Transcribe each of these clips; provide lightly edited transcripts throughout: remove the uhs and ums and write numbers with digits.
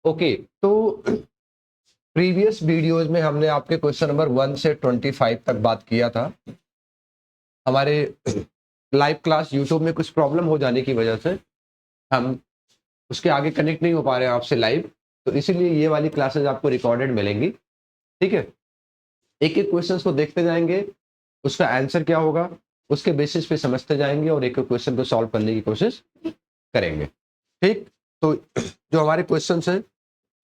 Okay, तो previous videos में हमने आपके क्वेश्चन नंबर 1 से 25 तक बात किया था। हमारे लाइव क्लास यूट्यूब में कुछ प्रॉब्लम हो जाने की वजह से हम उसके आगे कनेक्ट नहीं हो पा रहे हैं आपसे लाइव, तो इसीलिए ये वाली क्लासेज आपको रिकॉर्डेड मिलेंगी। ठीक है, एक एक क्वेश्चंस को देखते जाएंगे, उसका आंसर क्या होगा उसके बेसिस पे समझते जाएंगे और एक एक क्वेश्चन को सॉल्व करने की कोशिश करेंगे। ठीक, तो जो हमारे क्वेश्चंस हैं,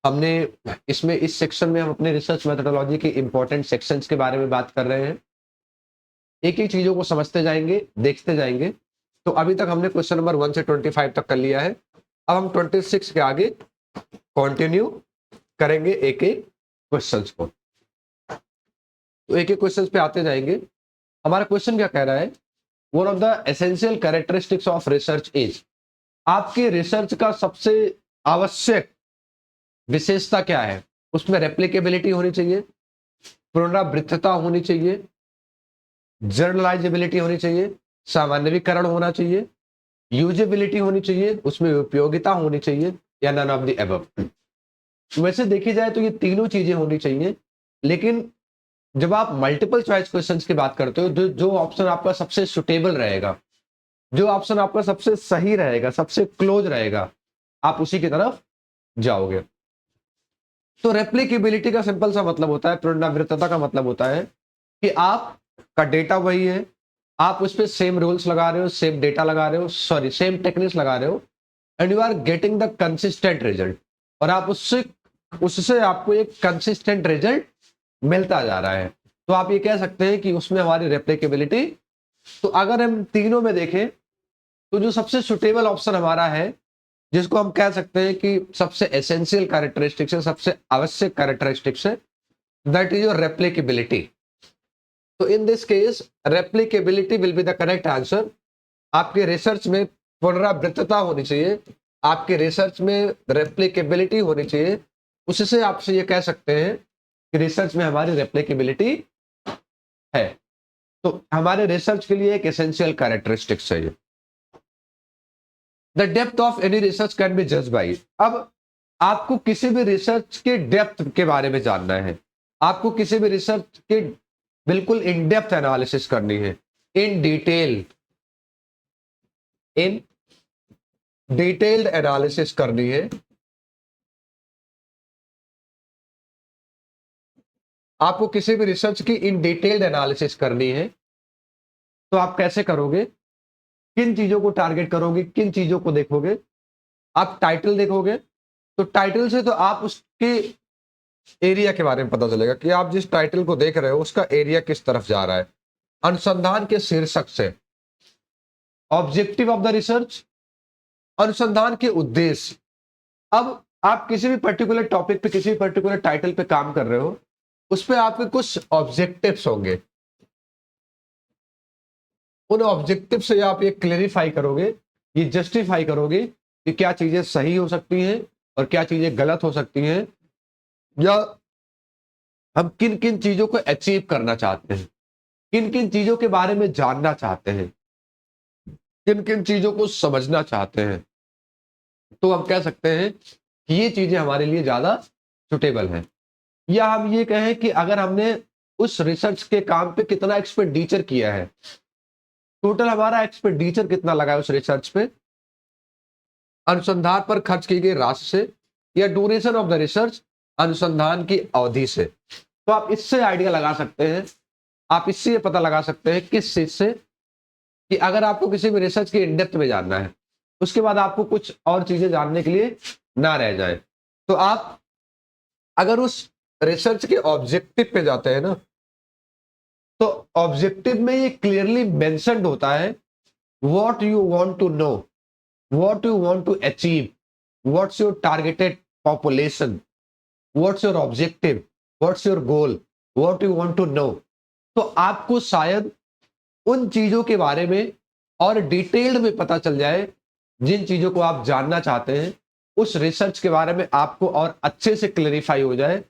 हमने इसमें इस सेक्शन में हम अपने रिसर्च मेथोडोलॉजी के इंपॉर्टेंट सेक्शंस के बारे में बात कर रहे हैं। एक एक चीजों को समझते जाएंगे, देखते जाएंगे। तो अभी तक हमने क्वेश्चन नंबर 1 से 25 तक कर लिया है। अब हम 26 के आगे कंटिन्यू करेंगे एक एक क्वेश्चंस को। तो एक एक क्वेश्चंस पे आते जाएंगे। हमारा क्वेश्चन क्या कह रहा है, one of the essential characteristics of research is, आपके रिसर्च का सबसे आवश्यक विशेषता क्या है? उसमें रेप्लिकेबिलिटी होनी चाहिए, पुनरावृत्तता होनी चाहिए, जर्नलाइजेबिलिटी होनी चाहिए, सामान्यीकरण होना चाहिए, यूजेबिलिटी होनी चाहिए, उसमें उपयोगिता होनी चाहिए, या नन ऑफ द अबव। वैसे देखी जाए तो ये तीनों चीजें होनी चाहिए, लेकिन जब आप मल्टीपल चॉइस क्वेश्चंस की बात करते हो, जो ऑप्शन आपका सबसे सुटेबल रहेगा, जो ऑप्शन आपका सबसे सही रहेगा, सबसे क्लोज रहेगा, आप उसी की तरफ जाओगे। तो रेप्लिकेबिलिटी का सिंपल सा मतलब होता है, पुनरावृत्तता का मतलब होता है कि आपका डेटा वही है, आप उस पर सेम रूल्स लगा रहे हो, सेम डेटा लगा रहे हो, सॉरी सेम टेक्निक्स लगा रहे हो, and you are getting the consistent result, और आप उससे उससे आपको एक कंसिस्टेंट रिजल्ट मिलता जा रहा है। तो आप ये कह सकते हैं कि उसमें हमारी रेप्लिकेबिलिटी। तो अगर हम तीनों में देखें, तो जो सबसे सुटेबल ऑप्शन हमारा है, जिसको हम कह सकते हैं कि सबसे एसेंशियल कैरेक्टरिस्टिक्स है, सबसे आवश्यक कैरेक्टरिस्टिक्स है, दैट इज योर रेप्लिकेबिलिटी। तो in this case replicability will be the correct answer. आपके रिसर्च में पुनरावृत्तता होनी चाहिए, आपके रिसर्च में रेप्लिकेबिलिटी होनी चाहिए, उससे आपसे ये कह सकते हैं कि रिसर्च में हमारी रेप्लिकेबिलिटी है। तो हमारे रिसर्च के लिए एक एसेंशियल कैरेक्टरिस्टिक्स चाहिए। The depth of any research can be जज बाई। अब आपको किसी भी रिसर्च के डेप्थ के बारे में जानना है, आपको किसी भी रिसर्च के बिल्कुल इन डेप्थ एनालिसिस करनी है, इन डिटेल्ड एनालिसिस करनी है। आपको किसी भी रिसर्च की इन डिटेल्ड एनालिसिस करनी है, तो आप कैसे करोगे? किन चीजों को टारगेट करोगे, किन चीजों को देखोगे? आप टाइटल देखोगे, तो टाइटल से तो आप उसके एरिया के बारे में पता चलेगा कि आप जिस टाइटल को देख रहे हो उसका एरिया किस तरफ जा रहा है। अनुसंधान के शीर्षक से, ऑब्जेक्टिव ऑफ द रिसर्च, अनुसंधान के उद्देश्य। अब आप किसी भी पर्टिकुलर टॉपिक पे, किसी भी पर्टिकुलर टाइटल पे काम कर रहे हो, उस पे आपके कुछ ऑब्जेक्टिव्स होंगे। उन ऑब्जेक्टिव से आप ये क्लेरिफाई करोगे, ये जस्टिफाई करोगे कि क्या चीजें सही हो सकती हैं और क्या चीजें गलत हो सकती हैं, या हम किन किन चीजों को अचीव करना चाहते हैं, किन किन चीजों के बारे में जानना चाहते हैं, किन किन चीजों को समझना चाहते हैं। तो हम कह सकते हैं कि ये चीजें हमारे लिए ज्यादा सुटेबल हैं। या हम ये कहें कि अगर हमने उस रिसर्च के काम पे कितना एक्सपेंडिचर किया है, टोटल हमारा एक्सपेंडिचर कितना लगा है उस रिसर्च पे, अनुसंधान पर खर्च की गई राशि से, या ड्यूरेशन ऑफ द रिसर्च, अनुसंधान की अवधि से। तो आप इससे आइडिया लगा सकते हैं, आप इससे पता लगा सकते हैं किस चीज से, कि अगर आपको किसी भी रिसर्च के इनडेप्थ में जानना है, उसके बाद आपको कुछ और चीजें जानने के लिए ना रह जाए, तो आप अगर उस रिसर्च के ऑब्जेक्टिव पे जाते हैं ना, तो ऑब्जेक्टिव में ये क्लियरली मेंशन्ड होता है what you want to know, what you want to achieve, what's your targeted population, what's your objective, what's your goal, what you want to know. तो आपको शायद उन चीजों के बारे में और डिटेल्ड में पता चल जाए, जिन चीजों को आप जानना चाहते हैं, उस रिसर्च के बारे में आपको और अच्छे से क्लेरिफाई हो जाए,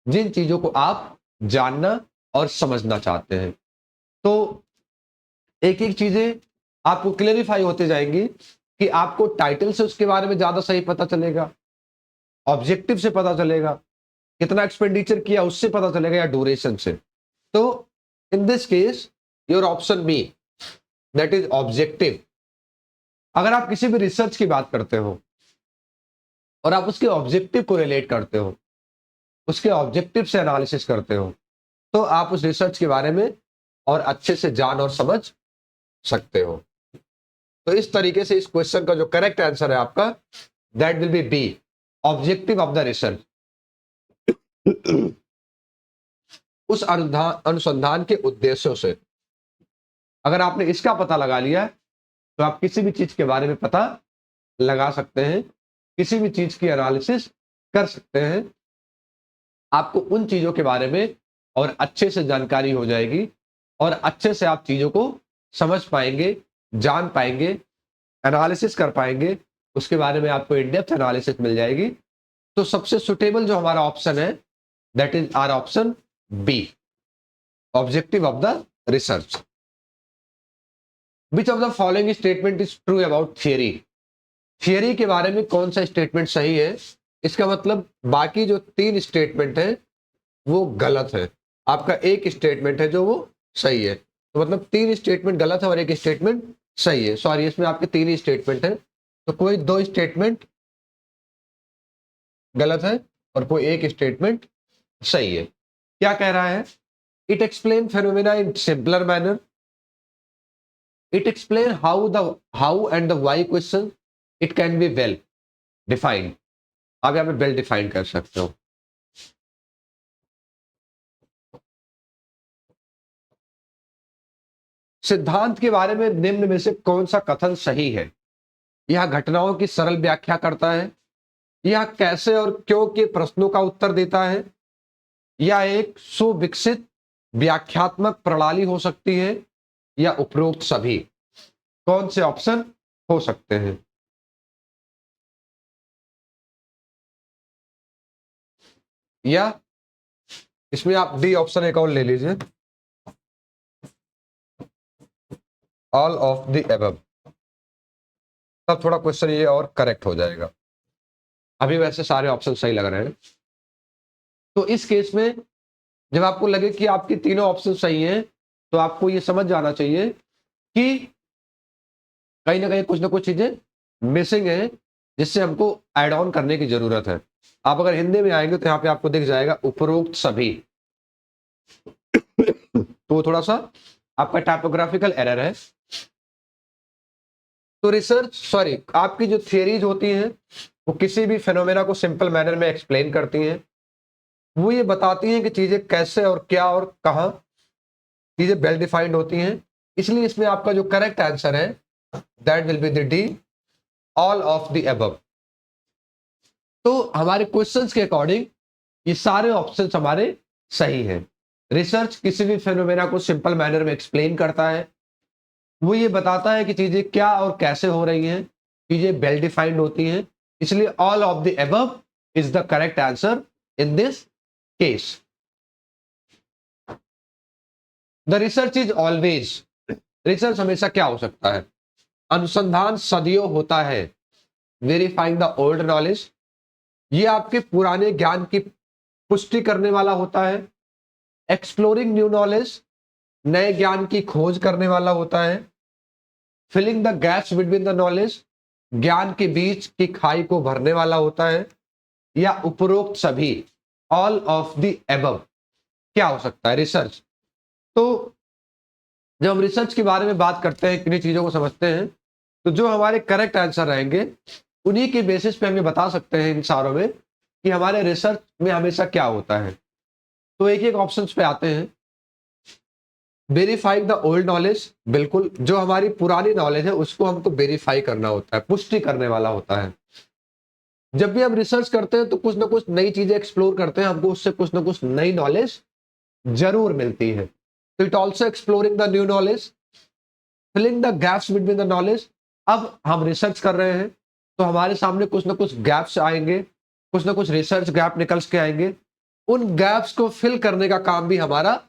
जिन चीजों को आप जानना और समझना चाहते हैं। तो एक एक चीजें आपको क्लेरिफाई होते जाएंगी कि आपको टाइटल से उसके बारे में ज्यादा सही पता चलेगा, ऑब्जेक्टिव से पता चलेगा, कितना एक्सपेंडिचर किया उससे पता चलेगा, या ड्यूरेशन से। तो in this case your option B, that is objective. अगर आप किसी भी रिसर्च की बात करते हो और आप उसके ऑब्जेक्टिव को रिलेट करते हो, उसके ऑब्जेक्टिव से एनालिसिस करते हो, तो आप उस रिसर्च के बारे में और अच्छे से जान और समझ सकते हो। तो इस तरीके से इस क्वेश्चन का जो करेक्ट आंसर है आपका, that will be B, objective of the research. उस अनुसंधान के उद्देश्यों से अगर आपने इसका पता लगा लिया तो आप किसी भी चीज के बारे में पता लगा सकते हैं, किसी भी चीज की एनालिसिस कर सकते हैं। आपको उन चीजों के बारे में और अच्छे से जानकारी हो जाएगी और अच्छे से आप चीजों को समझ पाएंगे, जान पाएंगे, एनालिसिस कर पाएंगे, उसके बारे में आपको इन डेप्थ एनालिसिस मिल जाएगी। तो सबसे सुटेबल जो हमारा ऑप्शन है, that is our option B, objective of the research. Which of the following statement is true about theory? Theory के बारे में कौन सा स्टेटमेंट सही है? इसका मतलब बाकी जो 3 स्टेटमेंट है वो गलत है, आपका एक स्टेटमेंट है जो वो सही है। तो मतलब 3 स्टेटमेंट गलत है और एक स्टेटमेंट सही है। सॉरी, इसमें आपके 3 ही स्टेटमेंट है, तो कोई 2 स्टेटमेंट गलत है और कोई एक स्टेटमेंट सही है। क्या कह रहा है? It explain phenomena in simpler manner, it explain how and the why question, it can be well defined. आप यहां पे वेल डिफाइन कर सकते हो। सिद्धांत के बारे में निम्न में से कौन सा कथन सही है? यह घटनाओं की सरल व्याख्या करता है, यह कैसे और क्यों के प्रश्नों का उत्तर देता है, या एक सुविकसित व्याख्यात्मक प्रणाली हो सकती है, या उपरोक्त सभी? कौन से ऑप्शन हो सकते हैं? या इसमें आप डी ऑप्शन एक और ले लीजिए, ऑल ऑफ द एबव, तब थोड़ा क्वेश्चन ये और करेक्ट हो जाएगा। अभी वैसे सारे ऑप्शन सही लग रहे हैं। तो इस केस में जब आपको लगे कि आपके तीनों ऑप्शन सही हैं, तो आपको ये समझ जाना चाहिए कि कहीं ना कुछ चीजें मिसिंग है, जिससे हमको ऐड ऑन करने की जरूरत है। आप अगर हिंदी में आएंगे तो यहाँ पे आपको दिख जाएगा उपरोक्त सभी, तो थोड़ा सा आपका टाइपोग्राफिकल एरर है। तो रिसर्च सॉरी आपकी जो थियरीज होती हैं वो किसी भी फेनोमेना को सिंपल मैनर में एक्सप्लेन करती हैं। वो ये बताती हैं कि चीजें कैसे और क्या और कहां चीजें वेल डिफाइंड होती हैं। इसलिए इसमें आपका जो करेक्ट आंसर है, that will be the D, all of the above. तो हमारे क्वेश्चंस के अकॉर्डिंग ये सारे ऑप्शंस हमारे सही हैं। रिसर्च किसी भी फेनोमेना को सिंपल मैनर में एक्सप्लेन करता है, वो ये बताता है कि चीजें क्या और कैसे हो रही हैं, चीजें वेल डिफाइंड होती हैं। इसलिए all of the above is the correct answer in this case. The research is always, research हमेशा क्या हो सकता है? अनुसंधान सदियों होता है, वेरीफाइंग द ओल्ड नॉलेज, ये आपके पुराने ज्ञान की पुष्टि करने वाला होता है। एक्सप्लोरिंग न्यू नॉलेज, नए ज्ञान की खोज करने वाला होता है। Filling the gaps between the knowledge, ज्ञान के बीच की खाई को भरने वाला होता है। या उपरोक्त सभी, ऑल ऑफ द एबव क्या हो सकता है? रिसर्च। तो जब हम रिसर्च के बारे में बात करते हैं, किन्हीं चीजों को समझते हैं, तो जो हमारे करेक्ट आंसर रहेंगे उन्हीं के बेसिस पे हम ये बता सकते हैं इन सारों में कि हमारे रिसर्च में हमेशा क्या होता है। तो एक एक ऑप्शन पे आते हैं। वेरीफाइंग द ओल्ड नॉलेज, बिल्कुल जो हमारी पुरानी नॉलेज है उसको हमको वेरीफाई करना होता है, पुष्टि करने वाला होता है। जब भी हम रिसर्च करते हैं तो कुछ ना कुछ नई चीजें एक्सप्लोर करते हैं, हमको उससे कुछ ना कुछ नई नॉलेज जरूर मिलती है। तो it also exploring the new knowledge, filling the gaps between the knowledge. अब हम रिसर्च कर रहे हैं तो हमारे सामने कुछ ना कुछ गैप्स आएंगे, कुछ ना कुछ रिसर्च गैप निकल के आएंगे। उन गैप्स को फिल करने का काम भी हमारा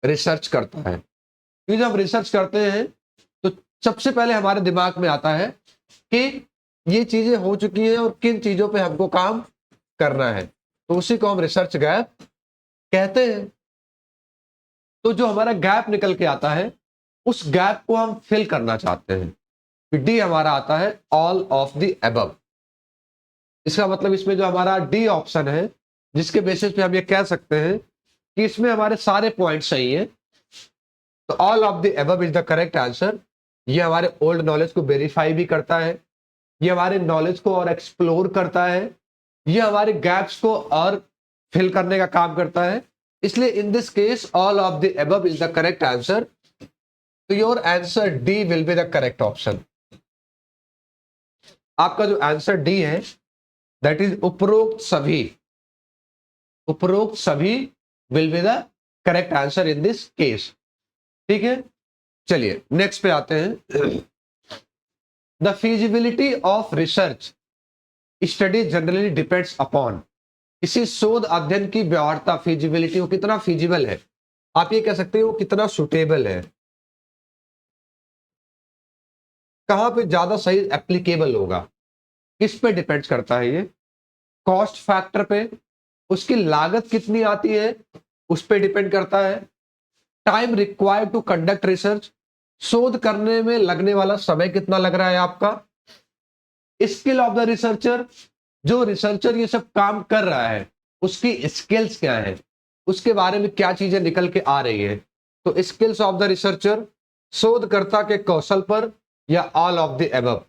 रिसर्च करता है। क्योंकि जब हम रिसर्च करते हैं तो सबसे पहले हमारे दिमाग में आता है कि ये चीजें हो चुकी हैं और किन चीजों पे हमको काम करना है, तो उसी को हम रिसर्च गैप कहते हैं। तो जो हमारा गैप निकल के आता है, उस गैप को हम फिल करना चाहते हैं। डी हमारा आता है ऑल ऑफ द एबव। इसका मतलब इसमें जो हमारा डी ऑप्शन है, जिसके बेसिस पे हम ये कह सकते हैं कि इसमें हमारे सारे पॉइंट सही हैं, तो all of the above is the correct answer. ये हमारे ओल्ड नॉलेज को वेरीफाई भी करता है, ये हमारे नॉलेज को और एक्सप्लोर करता है, ये हमारे गैप्स को और फिल करने का काम करता है। इसलिए in this case all of the above is the correct answer. तो your answer D will be the correct option. आपका जो आंसर डी है दैट इज उपरोक्त सभी, उपरोक्त सभी will be the correct answer in this case. ठीक है, चलिए नेक्स्ट पे आते हैं। The feasibility of research study generally depends upon. किसी शोध अध्ययन की व्यवहार्यता, फिजिबिलिटी, वो कितना फिजिबल है, आप ये कह सकते हैं वो कितना सुटेबल है, कहां पे ज्यादा सही एप्लीकेबल होगा, किस पे डिपेंड करता है ये? कॉस्ट फैक्टर पे, उसकी लागत कितनी आती है उस पे डिपेंड करता है। Time required to conduct research, शोध करने में लगने वाला समय कितना लग रहा है आपका। स्किल ऑफ द रिसर्चर, जो रिसर्चर ये सब काम कर रहा है उसकी स्किल्स क्या है, उसके बारे में क्या चीजें निकल के आ रही है। तो स्किल्स ऑफ द रिसर्चर, शोधकर्ता के कौशल पर, या ऑल ऑफ द एबव,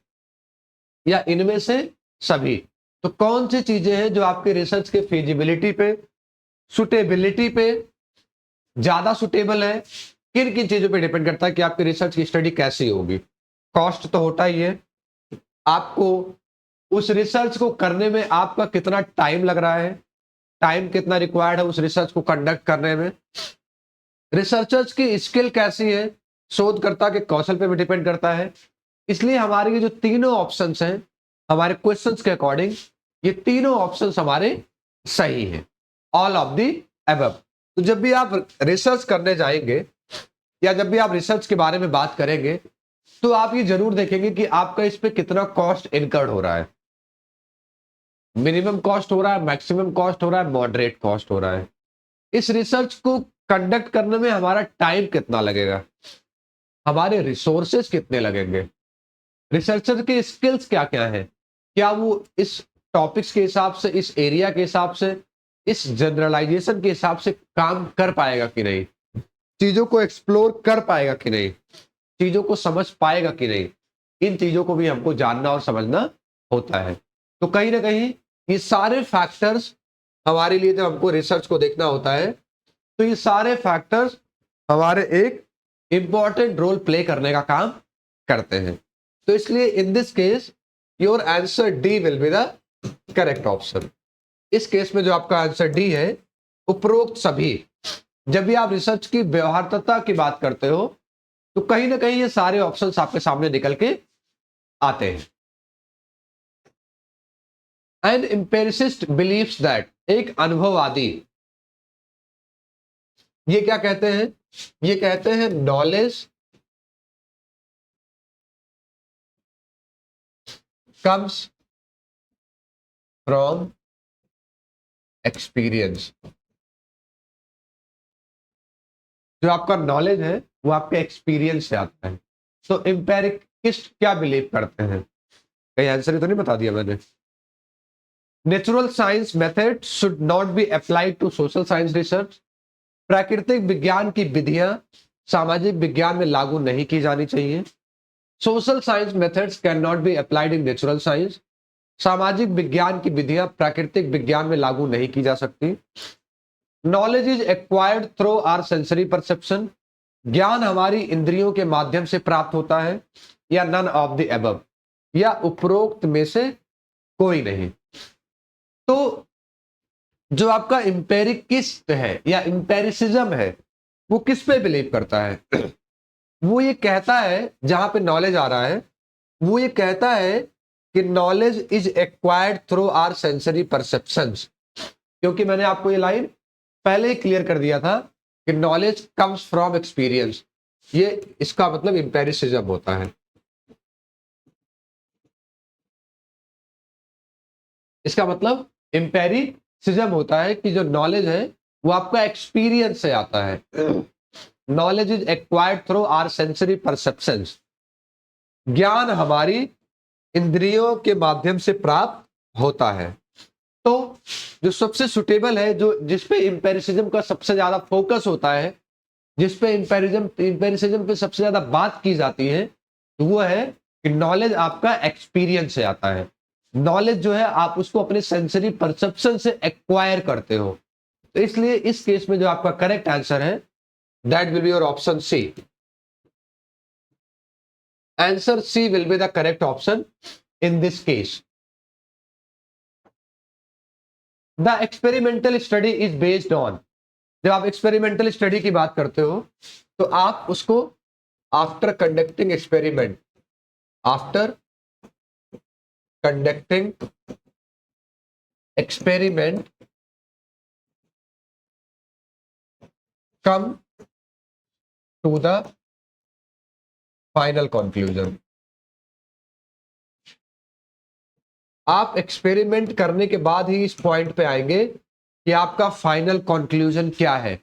या इनमें से सभी। तो कौन सी चीजें हैं जो आपके रिसर्च के फिजिबिलिटी पे, सुटेबिलिटी पे ज्यादा सुटेबल है, किन किन चीजों पे डिपेंड करता है कि आपकी रिसर्च की स्टडी कैसी होगी। कॉस्ट तो होता ही है, आपको उस रिसर्च को करने में आपका कितना टाइम लग रहा है, टाइम कितना रिक्वायर्ड है उस रिसर्च को कंडक्ट करने में। रिसर्चर्स की स्किल कैसी है, शोधकर्ता के कौशल पे भी डिपेंड करता है। इसलिए हमारे ये जो तीनों ऑप्शंस हैं हमारे क्वेश्चंस के अकॉर्डिंग, ये तीनों ऑप्शंस हमारे सही हैं, ऑल ऑफ द अबव। तो जब भी आप रिसर्च करने जाएंगे या जब भी आप रिसर्च के बारे में बात करेंगे, तो आप ये जरूर देखेंगे कि आपका इस पे कितना कॉस्ट इनकर्ड हो रहा है। मिनिमम कॉस्ट हो रहा है, मैक्सिमम कॉस्ट हो रहा है, मॉडरेट कॉस्ट हो रहा है। इस रिसर्च को कंडक्ट करने में हमारा टाइम कितना लगेगा, हमारे रिसोर्सेज कितने लगेंगे, रिसर्चर के स्किल्स क्या क्या है, क्या वो इस टॉपिक्स के हिसाब से, इस एरिया के हिसाब से, इस जनरलाइजेशन के हिसाब से काम कर पाएगा कि नहीं, चीजों को एक्सप्लोर कर पाएगा कि नहीं, चीजों को समझ पाएगा कि नहीं। इन चीजों को भी हमको जानना और समझना होता है। तो कहीं ना कहीं ये सारे फैक्टर्स हमारे लिए, जब हमको रिसर्च को देखना होता है, तो ये सारे फैक्टर्स हमारे एक इंपॉर्टेंट रोल प्ले करने का काम करते हैं। तो इसलिए in this case your answer D will be the correct option. इस केस में जो आपका आंसर डी है, उपरोक्त सभी, जब भी आप रिसर्च की व्यवहार्यता की बात करते हो तो कहीं ना कहीं ये सारे ऑप्शंस आपके सामने निकल के आते हैं। एन एम्पिरिसिस्ट बिलीव्स दैट, एक अनुभववादी ये क्या कहते हैं, ये कहते हैं नॉलेज कम्स फ्रॉम एक्सपीरियंस। जो आपका नॉलेज है वो आपके एक्सपीरियंस से आता है। तो एम्पेरिकिस्ट क्या बिलीव करते हैं, कहीं आंसर ही तो नहीं बता दिया मैंने। Natural science method should not be applied to social science research, प्राकृतिक विज्ञान की विधियां सामाजिक विज्ञान में लागू नहीं की जानी चाहिए। Social science methods can not be applied in natural science, सामाजिक विज्ञान की विधियां प्राकृतिक विज्ञान में लागू नहीं की जा सकती। Knowledge is acquired through our sensory perception, ज्ञान हमारी इंद्रियों के माध्यम से प्राप्त होता है, या नन ऑफ द अबव, या उपरोक्त में से कोई नहीं। तो जो आपका इंपेरिकिस्ट है या इंपेरिसिज्म है, वो किस पे बिलीव करता है? वो ये कहता है, जहां पे नॉलेज आ रहा है, वो ये कहता है कि knowledge is acquired through our sensory perceptions. क्योंकि मैंने आपको ये लाइन पहले ही क्लियर कर दिया था कि नॉलेज कम्स फ्रॉम एक्सपीरियंस, ये इसका मतलब इंपेरिसिज्म होता है। इसका मतलब एम्पेरिसिज्म होता है कि जो नॉलेज है वो आपका एक्सपीरियंस से आता है। Knowledge is acquired through our sensory perceptions. ज्ञान हमारी इंद्रियों के माध्यम से प्राप्त होता है। तो जो सबसे सुटेबल है, जो जिसपे एम्पेरिसिज्म का सबसे ज्यादा फोकस होता है, जिसपे एम्पेरिसिज्म पे सबसे ज्यादा बात की जाती है, तो वो है कि नॉलेज आपका एक्सपीरियंस से आता है। नॉलेज जो है आप उसको अपने सेंसरी परसेप्शन से एक्वायर करते हो। तो इसलिए इस केस में जो आपका करेक्ट आंसर है, that will be your option C. Answer C will be the correct option in this case. The experimental study is based on. जब आप एक्सपेरिमेंटल स्टडी की बात करते हो तो आप उसको after conducting experiment, after conducting experiment come to the final conclusion. आप एक्सपेरिमेंट करने के बाद ही इस पॉइंट पे आएंगे कि आपका फाइनल कंक्लूजन क्या है।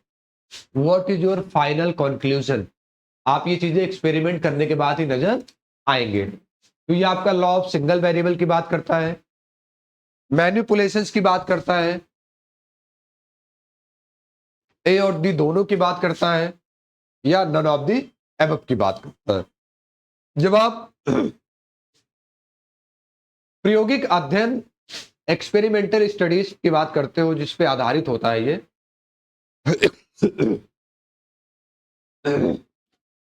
What is your final conclusion? आप ये चीजें एक्सपेरिमेंट करने के बाद ही नजर आएंगे। तो ये आपका लॉ ऑफ सिंगल वेरिएबल की बात करता है, मैनिपुलेशंस की बात करता है, ए और डी दोनों की बात करता है, या नन ऑफ दी एबव की बात करता है। जब आप प्रायोगिक अध्ययन, एक्सपेरिमेंटल स्टडीज की बात करते हो, जिस पे आधारित होता है ये,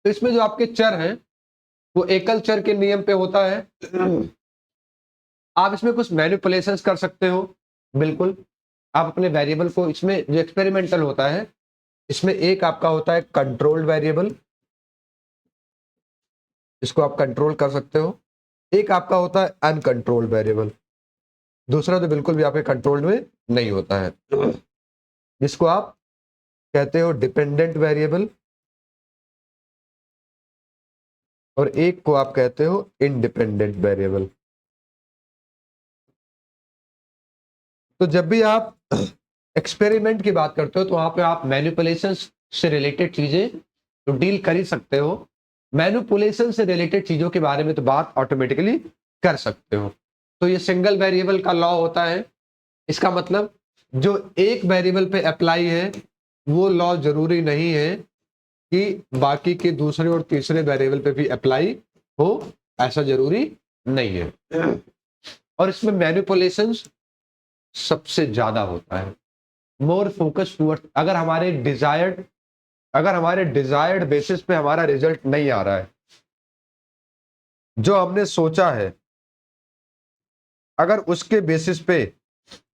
तो इसमें जो आपके चर हैं वो एकल चर के नियम पे होता है। आप इसमें कुछ मैनिपुलेशंस कर सकते हो, बिल्कुल। आप अपने वेरिएबल को, इसमें जो एक्सपेरिमेंटल होता है, इसमें एक आपका होता है कंट्रोल्ड वेरिएबल, इसको आप कंट्रोल कर सकते हो। एक आपका होता है अनकंट्रोल्ड वेरिएबल, दूसरा तो बिल्कुल भी आपके कंट्रोल्ड में नहीं होता है, जिसको आप कहते हो डिपेंडेंट वेरिएबल, और एक को आप कहते हो इंडिपेंडेंट वेरिएबल। तो जब भी आप एक्सपेरिमेंट की बात करते हो तो वहां पे आप मैनिपुलेशन से रिलेटेड चीजें तो डील कर ही सकते हो। मैनिपुलेशन से रिलेटेड चीजों के बारे में तो बात ऑटोमेटिकली कर सकते हो। तो ये सिंगल वेरिएबल का लॉ होता है। इसका मतलब जो एक वेरिएबल पे अप्लाई है वो लॉ जरूरी नहीं है कि बाकी के दूसरे और तीसरे वेरिएबल पे भी अप्लाई हो, ऐसा जरूरी नहीं है। और इसमें मैनिपुलेशन सबसे ज्यादा होता है, मोर फोकस टूवर्ड। अगर हमारे डिजायर्ड बेसिस पे हमारा रिजल्ट नहीं आ रहा है, जो हमने सोचा है, अगर उसके बेसिस पे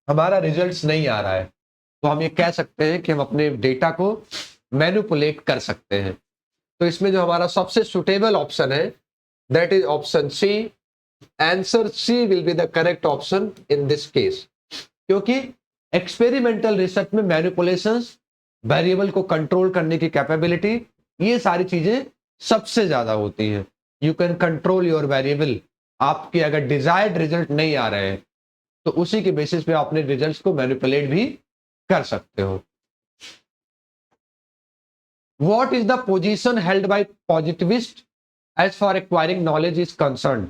हमारा रिजल्ट नहीं आ रहा है, तो हम ये कह सकते हैं कि हम अपने डेटा को मैनिपुलेट कर सकते हैं। तो इसमें जो हमारा सबसे सुटेबल ऑप्शन है, that is option C. Answer C will be the correct option in this case, क्योंकि एक्सपेरिमेंटल रिसर्च में मैनिपुलेशंस, वेरिएबल को कंट्रोल करने की कैपेबिलिटी, ये सारी चीजें सबसे ज्यादा होती हैं। You can control your variable. आपके अगर डिजायर्ड रिजल्ट नहीं आ रहे हैं तो उसी के बेसिस पे अपने रिजल्ट्स को मैनिपुलेट भी कर सकते हो। What is the position held by positivist as far acquiring knowledge is concerned?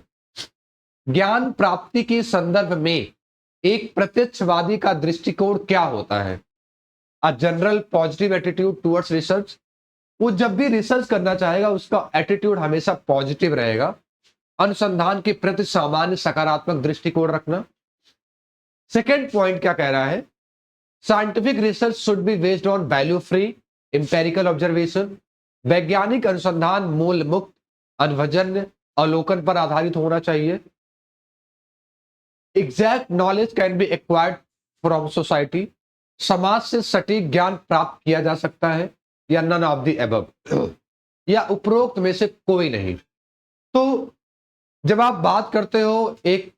ज्ञान प्राप्ति के संदर्भ में एक प्रत्यक्षवादी का दृष्टिकोण क्या होता है? A general positive attitude towards research. वो जब भी रिसर्च करना चाहेगा उसका एटीट्यूड हमेशा पॉजिटिव रहेगा। अनुसंधान के प्रति सामान्य सकारात्मक दृष्टिकोण रखना। सेकेंड पॉइंट क्या कह रहा है? Scientific research should be based on value free empirical observation. वैज्ञानिक अनुसंधान मूल मुक्त, अनुभवजन्य अवलोकन पर आधारित होना चाहिए। Exact knowledge can be acquired from society. समाज से सटीक ज्ञान प्राप्त किया जा सकता है, या नन ऑफ द अबव, या उपरोक्त में से कोई नहीं। तो जब आप बात करते हो एक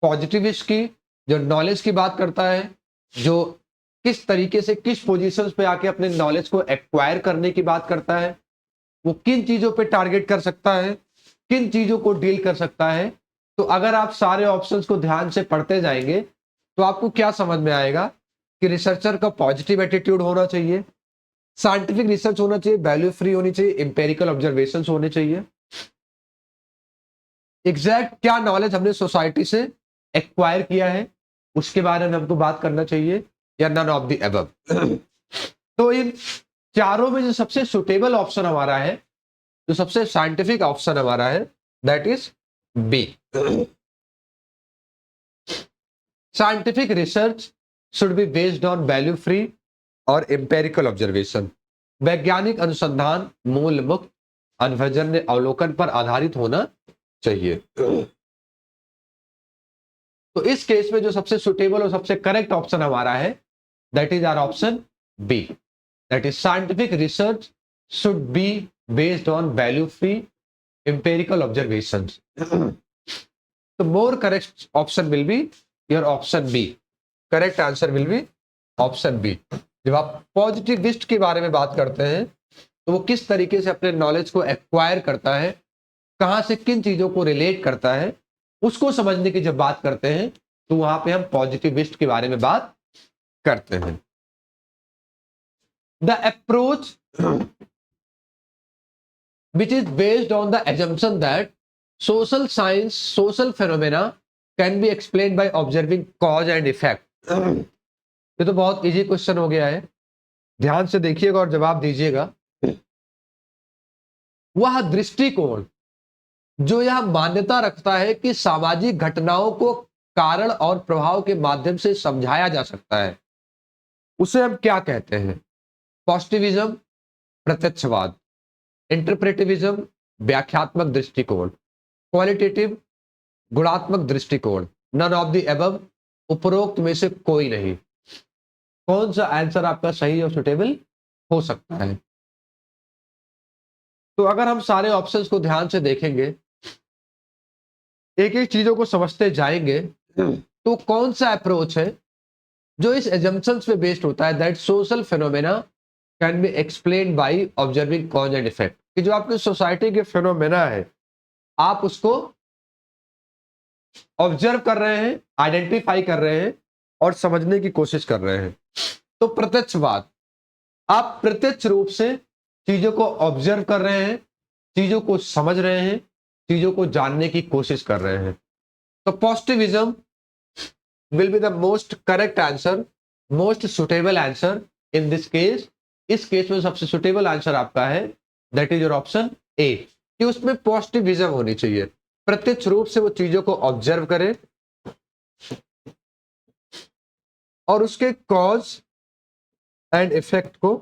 पॉजिटिविस्ट की, जो नॉलेज की बात करता है, जो किस तरीके से किस पोजीशंस पे आके अपने नॉलेज को एक्वायर करने की बात करता है, वो किन चीजों पे टारगेट कर सकता है, किन चीजों को डील कर सकता है, तो अगर आप सारे ऑप्शंस को ध्यान से पढ़ते जाएंगे तो आपको क्या समझ में आएगा कि रिसर्चर का पॉजिटिव एटीट्यूड होना चाहिए, साइंटिफिक रिसर्च होना चाहिए, वैल्यू फ्री होनी चाहिए, इंपेरिकल ऑब्जर्वेशंस होने चाहिए, एग्जैक्ट क्या नॉलेज हमने सोसाइटी से एक्वायर किया है उसके बारे में हमको बात करना चाहिए, या नन ऑफ द अबव। तो इन चारों में जो सबसे सुटेबल ऑप्शन हमारा है, जो सबसे साइंटिफिक ऑप्शन हमारा है, that is B. Scientific research should be based on value free और एम्पेरिकल ऑब्जर्वेशन। वैज्ञानिक अनुसंधान मूल मुक्त अनुभवजन्य अवलोकन पर आधारित होना चाहिए। तो इस केस में जो सबसे सुटेबल और सबसे करेक्ट ऑप्शन हमारा है, that is our option B, that is scientific research should be based on value free empirical observations. तो more correct option will be your option B, correct answer will be option B. जब आप positivist के बारे में बात करते हैं तो वो किस तरीके से अपने नॉलेज को एक्वायर करता है, कहां से किन चीजों को रिलेट करता है, उसको समझने की जब बात करते हैं तो वहां पे हम पॉजिटिविस्ट के बारे में बात करते हैं। The approach which is based on the assumption that social science, social phenomena can be explained by observing cause and effect। ये तो बहुत इजी क्वेश्चन हो गया है, ध्यान से देखिएगा और जवाब दीजिएगा। वह दृष्टिकोण जो यह मान्यता रखता है कि सामाजिक घटनाओं को कारण और प्रभाव के माध्यम से समझाया जा सकता है, उसे हम क्या कहते हैं? पॉजिटिविज्म, प्रत्यक्षवाद, इंटरप्रेटिविज्म, व्याख्यात्मक दृष्टिकोण, क्वालिटेटिव, गुणात्मक दृष्टिकोण, नन ऑफ द अबव, उपरोक्त में से कोई नहीं। कौन सा आंसर आपका सही और सुटेबल हो सकता है? तो अगर हम सारे ऑप्शंस को ध्यान से देखेंगे, एक एक चीजों को समझते जाएंगे, तो कौन सा अप्रोच है जो इस एजम्पशंस पे बेस्ड होता है that social phenomena can be explain by observing cause and effect, कि जो आपकी सोसाइटी के फिनोमेना है आप उसको ऑब्जर्व कर रहे हैं, आइडेंटिफाई कर रहे हैं और समझने की कोशिश कर रहे हैं। तो प्रत्यक्षवाद, आप प्रत्यक्ष रूप से चीजों को ऑब्जर्व कर रहे हैं, चीजों को समझ रहे हैं, चीजों को जानने की कोशिश कर रहे हैं। तो positivism will be the most correct answer, most suitable answer in this case. इस केस में सबसे सुटेबल आंसर आपका है दैट इज योर ऑप्शन ए, कि उसमें पॉजिटिविज्म होनी चाहिए, प्रत्यक्ष रूप से वो चीजों को ऑब्जर्व करे और उसके कॉज एंड इफेक्ट को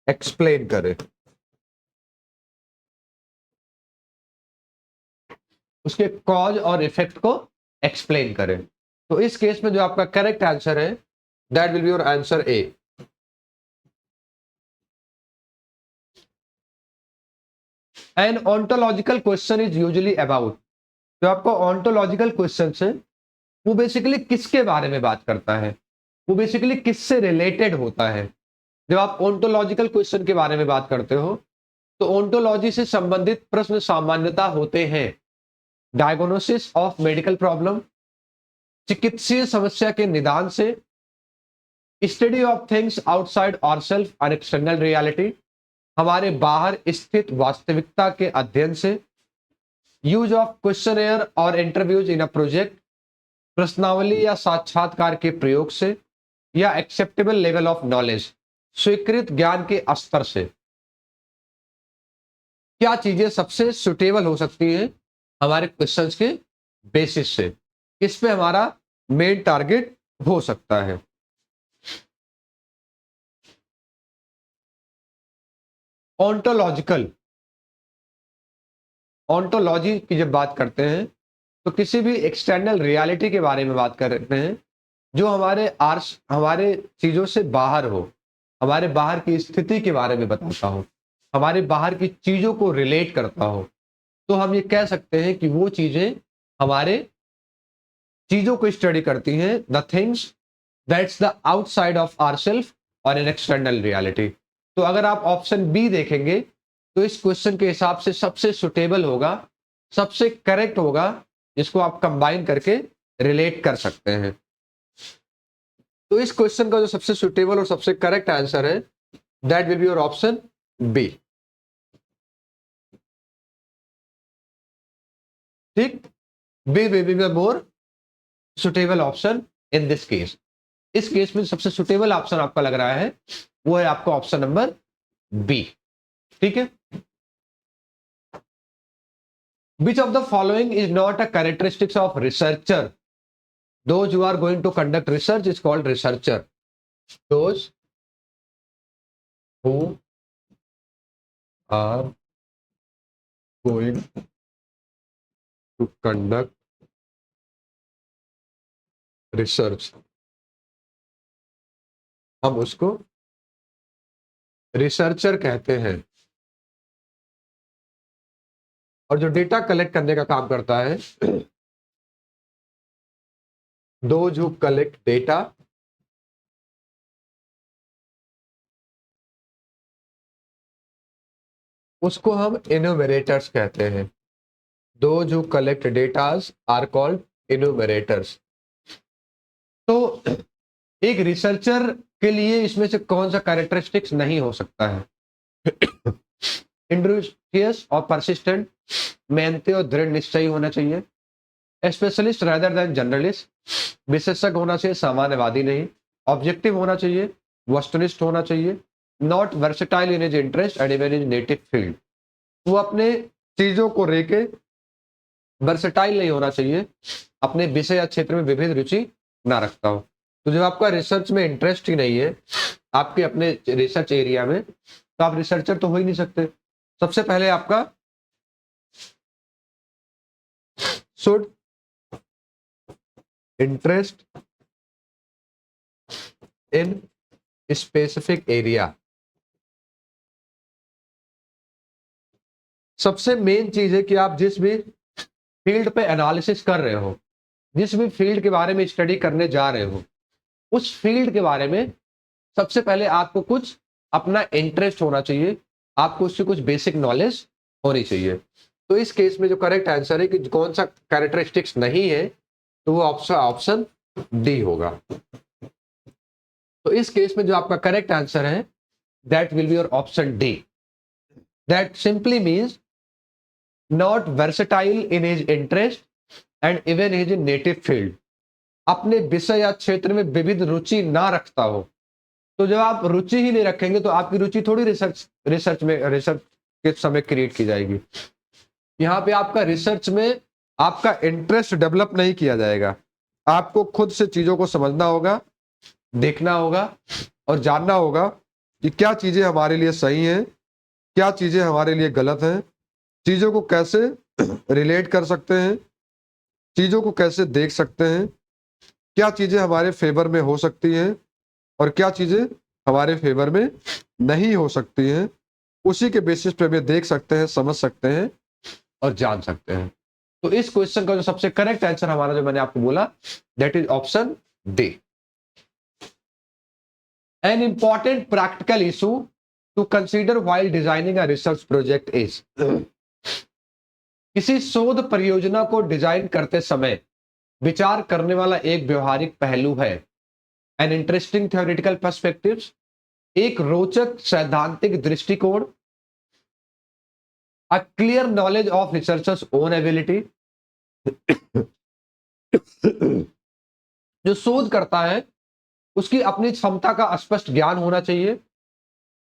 एक्सप्लेन करे, उसके कॉज और इफेक्ट को एक्सप्लेन करे। तो इस केस में जो आपका करेक्ट आंसर है that will be your answer A. An ontological question is usually about, जो आपको ऑन्टोलॉजिकल क्वेश्चन है वो बेसिकली किसके बारे में बात करता है, वो बेसिकली किससे रिलेटेड होता है। जब आप ऑन्टोलॉजिकल क्वेश्चन के बारे में बात करते हो तो ऑन्टोलॉजी से संबंधित प्रश्न सामान्यता होते हैं डायग्नोसिस ऑफ मेडिकल प्रॉब्लम, चिकित्सीय समस्या के निदान से, study of things outside ourself and external reality, हमारे बाहर स्थित वास्तविकता के अध्ययन से, यूज ऑफ क्वेश्चनएयर और इंटरव्यूज इन अ प्रोजेक्ट, प्रश्नावली या साक्षात्कार के प्रयोग से, या एक्सेप्टेबल लेवल ऑफ नॉलेज, स्वीकृत ज्ञान के स्तर से। क्या चीजें सबसे सुटेबल हो सकती हैं हमारे क्वेश्चंस के बेसिस से, इस पे हमारा मेन टारगेट हो सकता है। ऑन्टोलॉजिकल, ऑन्टोलॉजी की जब बात करते हैं तो किसी भी एक्सटर्नल रियलिटी के बारे में बात कर रहे हैं जो हमारे चीजों से बाहर हो, हमारे बाहर की स्थिति के बारे में बताता हो, हमारे बाहर की चीजों को रिलेट करता हो। तो हम ये कह सकते हैं कि वो चीजें हमारे चीजों को स्टडी करती हैं, the things that's the outside of ourself और एन एक्सटर्नल रियलिटी। तो अगर आप ऑप्शन बी देखेंगे तो इस क्वेश्चन के हिसाब से सबसे सुटेबल होगा, सबसे करेक्ट होगा, जिसको आप कंबाइन करके रिलेट कर सकते हैं। तो इस क्वेश्चन का जो सबसे सुटेबल और सबसे करेक्ट आंसर है that will be your option B. ठीक, B will be the more suitable option in this case. इस केस में सबसे सुटेबल ऑप्शन आपका लग रहा है वो है आपका ऑप्शन नंबर बी। ठीक है, which of the following is not a characteristics of researcher? Those who are going to conduct research is called researcher. Those who are going to conduct research, हम उसको रिसर्चर कहते हैं। और जो data collect करने का काम करता है, those who collect data उसको हम इन्यूमरेटर्स कहते हैं। Those who collect data are called enumerators. तो एक रिसर्चर के लिए इसमें से कौन सा कैरेक्टरिस्टिक्स नहीं हो सकता है? इंडस्ट्रियस और परसिस्टेंट, मेहनती और दृढ़ निश्चयी होना चाहिए, स्पेशलिस्ट रेदर देन जनरलिस्ट, विशेषज्ञ होना चाहिए सामान्यवादी नहीं, ऑब्जेक्टिव होना चाहिए, वस्तुनिष्ठ होना चाहिए, not versatile in his interest and even in native field. वो अपने चीजों को लेके वर्सेटाइल नहीं होना चाहिए, अपने विषय या क्षेत्र में विविध रुचि ना रखता हो। तो जब आपका रिसर्च में इंटरेस्ट ही नहीं है आपके अपने रिसर्च एरिया में, तो आप रिसर्चर तो हो ही नहीं सकते। सबसे पहले आपका should interest in specific area. सबसे मेन चीज है कि आप जिस भी फील्ड पे एनालिसिस कर रहे हो, जिस भी फील्ड के बारे में स्टडी करने जा रहे हो, उस फील्ड के बारे में सबसे पहले आपको कुछ अपना इंटरेस्ट होना चाहिए, आपको उससे कुछ बेसिक नॉलेज होनी चाहिए। तो इस केस में जो करेक्ट आंसर है कि कौन सा कैरेक्टरिस्टिक्स नहीं है, तो वो ऑप्शन डी होगा। तो इस केस में जो आपका करेक्ट आंसर है that will be your option D. That simply means not versatile in his interest and even his native field. अपने विषय या क्षेत्र में विविध रुचि ना रखता हो। तो जब आप रुचि ही नहीं रखेंगे तो आपकी रुचि थोड़ी रिसर्च के समय क्रिएट की जाएगी। यहाँ पे आपका रिसर्च में आपका इंटरेस्ट डेवलप नहीं किया जाएगा। आपको खुद से चीजों को समझना होगा, देखना होगा और जानना होगा कि क्या चीजें हमारे लिए सही हैं, क्या चीजें हमारे लिए गलत हैं, चीजों को कैसे रिलेट कर सकते हैं, चीजों को कैसे देख सकते हैं, क्या चीजें हमारे फेवर में हो सकती हैं और क्या चीजें हमारे फेवर में नहीं हो सकती हैं। उसी के बेसिस पे भी देख सकते हैं, समझ सकते हैं और जान सकते हैं। तो इस क्वेश्चन का जो सबसे करेक्ट आंसर हमारा जो मैंने आपको बोला that is option D. An important practical issue to consider while designing a research project is. किसी शोध परियोजना को डिजाइन करते समय विचार करने वाला एक व्यवहारिक पहलू है एन इंटरेस्टिंग थ्योरेटिकल पर्सपेक्टिव, एक रोचक सैद्धांतिक दृष्टिकोण, a clear knowledge of researchers own ability. जो शोध करता है उसकी अपनी क्षमता का स्पष्ट ज्ञान होना चाहिए,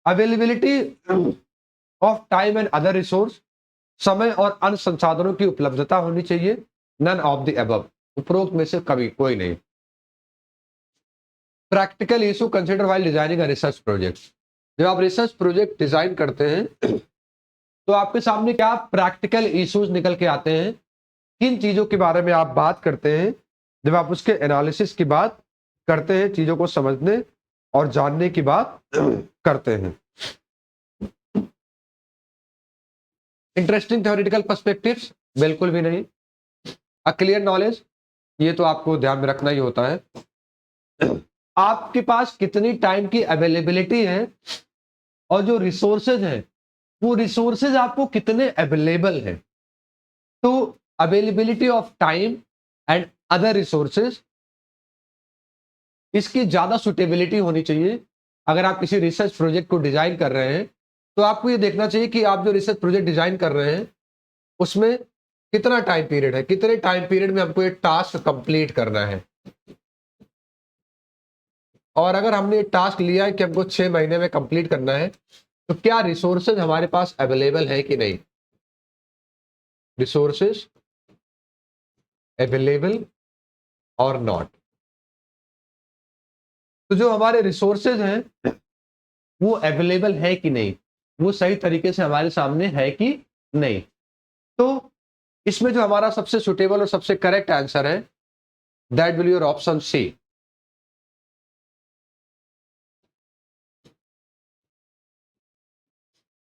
availability of time and other resource, समय और अन्य संसाधनों की उपलब्धता होनी चाहिए, नन ऑफ द अबव, उपरोक्त में से कभी कोई नहीं। Practical issue consider while designing a research project. जब आप रिसर्च प्रोजेक्ट डिजाइन करते हैं तो आपके सामने क्या प्रैक्टिकल इश्यूज निकल के आते हैं, किन चीजों के बारे में आप बात करते हैं जब आप उसके एनालिसिस की बात करते हैं, चीजों को समझने और जानने की बात करते हैं। इंटरेस्टिंग थ्योरेटिकल पर्सपेक्टिव्स बिल्कुल भी नहीं। अ क्लियर नॉलेज ये तो आपको ध्यान में रखना ही होता है। आपके पास कितनी टाइम की अवेलेबिलिटी है और जो रिसोर्सेज है वो रिसोर्सेज आपको कितने अवेलेबल है। तो availability of time and other resources, इसकी ज्यादा सुटेबिलिटी होनी चाहिए। अगर आप किसी रिसर्च प्रोजेक्ट को डिजाइन कर रहे हैं तो आपको ये देखना चाहिए कि आप जो रिसर्च प्रोजेक्ट डिजाइन कर रहे हैं उसमें कितना टाइम पीरियड है, कितने टाइम पीरियड में हमको ये टास्क कंप्लीट करना है। और अगर हमने टास्क लिया है कि हमको 6 महीने में कंप्लीट करना है तो क्या रिसोर्सेज हमारे पास अवेलेबल है कि नहीं, रिसोर्सेज अवेलेबल और नॉट। तो जो हमारे रिसोर्सेज हैं वो अवेलेबल है कि नहीं, वो सही तरीके से हमारे सामने है कि नहीं। तो इसमें जो हमारा सबसे सुटेबल और सबसे करेक्ट आंसर है that will your option C.